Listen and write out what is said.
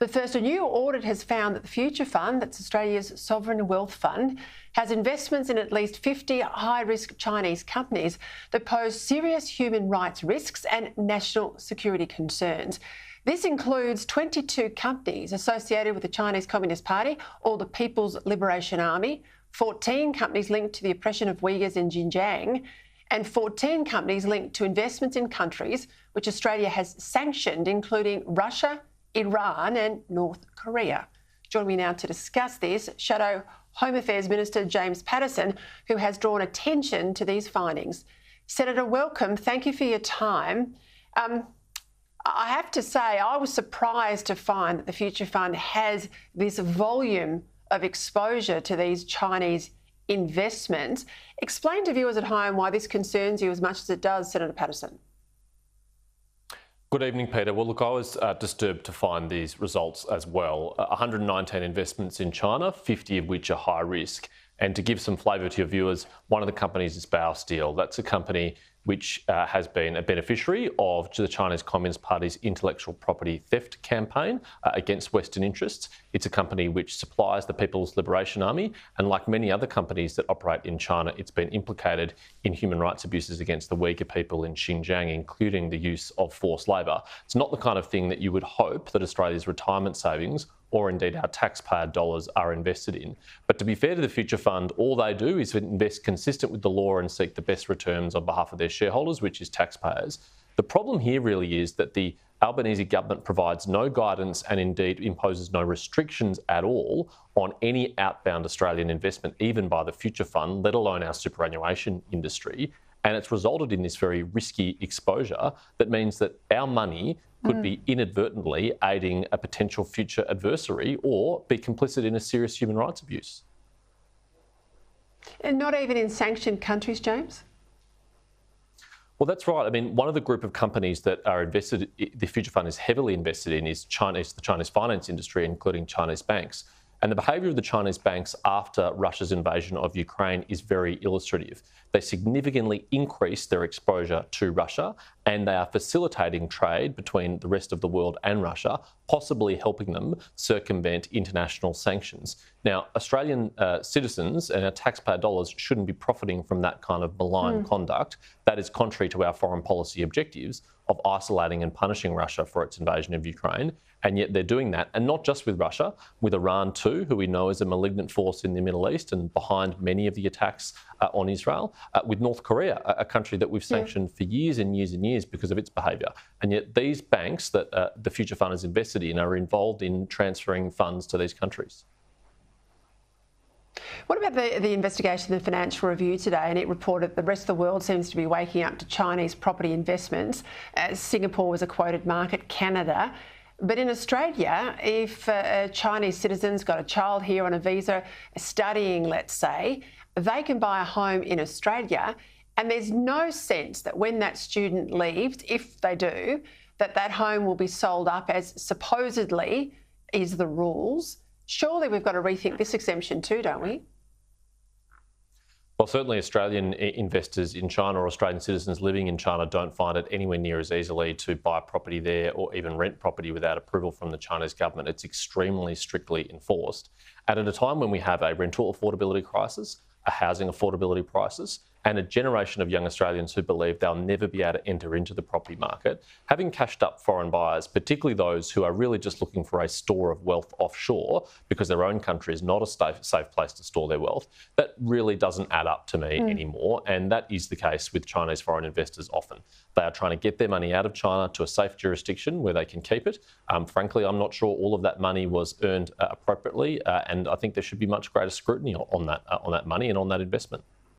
But first, a new audit has found that the Future Fund, that's Australia's sovereign wealth fund, has investments in at least 50 high-risk Chinese companies that pose serious human rights risks and national security concerns. This includes 22 companies associated with the Chinese Communist Party or the People's Liberation Army, 14 companies linked to the oppression of Uyghurs in Xinjiang, and 14 companies linked to investments in countries which Australia has sanctioned, including Russia, Iran and North Korea. Joining me now to discuss this, Shadow Home Affairs Minister James Paterson, who has drawn attention to these findings. Senator, welcome. Thank you for your time. I have to say, I was surprised to find that the Future Fund has this volume of exposure to these Chinese investments. Explain to viewers at home why this concerns you as much as it does, Senator Paterson. Good evening, Peter. Well, look, I was disturbed to find these results as well. 119 investments in China, 50 of which are high risk. And to give some flavour to your viewers, one of the companies is Bao Steel. That's a company which has been a beneficiary of the Chinese Communist Party's intellectual property theft campaign against Western interests. It's a company which supplies the People's Liberation Army, and like many other companies that operate in China, it's been implicated in human rights abuses against the Uyghur people in Xinjiang, including the use of forced labour. It's not the kind of thing that you would hope that Australia's retirement savings or indeed our taxpayer dollars are invested in. But to be fair to the Future Fund, all they do is invest consistent with the law and seek the best returns on behalf of their shareholders, which is taxpayers. The problem here really is that the Albanese government provides no guidance and indeed imposes no restrictions at all on any outbound Australian investment, even by the Future Fund, let alone our superannuation industry. And it's resulted in this very risky exposure that means that our money could be inadvertently aiding a potential future adversary or be complicit in a serious human rights abuse. And not even in sanctioned countries, James? Well, that's right. I mean, one of the group of companies that are invested, the Future Fund is heavily invested in, is the Chinese finance industry, including Chinese banks. And the behaviour of the Chinese banks after Russia's invasion of Ukraine is very illustrative. They significantly increased their exposure to Russia, and they are facilitating trade between the rest of the world and Russia, possibly helping them circumvent international sanctions. Now, Australian citizens and our taxpayer dollars shouldn't be profiting from that kind of malign conduct. That is contrary to our foreign policy objectives of isolating and punishing Russia for its invasion of Ukraine. And yet they're doing that, and not just with Russia, with Iran too, who we know is a malignant force in the Middle East and behind many of the attacks on Israel, with North Korea, a country that we've sanctioned for years and years and years because of its behaviour. And yet these banks that the Future Fund is invested in are involved in transferring funds to these countries. What about the investigation in the Financial Review today? And it reported the rest of the world seems to be waking up to Chinese property investments. Singapore was a quoted market, Canada. But in Australia, if a Chinese citizen's got a child here on a visa studying, let's say, they can buy a home in Australia, and there's no sense that when that student leaves, if they do, that that home will be sold up as supposedly is the rules. Surely we've got to rethink this exemption too, don't we? Well, certainly Australian investors in China or Australian citizens living in China don't find it anywhere near as easily to buy property there or even rent property without approval from the Chinese government. It's extremely strictly enforced. And at a time when we have a rental affordability crisis, a housing affordability crisis, and a generation of young Australians who believe they'll never be able to enter into the property market, having cashed up foreign buyers, particularly those who are really just looking for a store of wealth offshore because their own country is not a safe place to store their wealth, that really doesn't add up to me anymore. And that is the case with Chinese foreign investors often. They are trying to get their money out of China to a safe jurisdiction where they can keep it. Frankly, I'm not sure all of that money was earned appropriately, and I think there should be much greater scrutiny on that money and on that investment.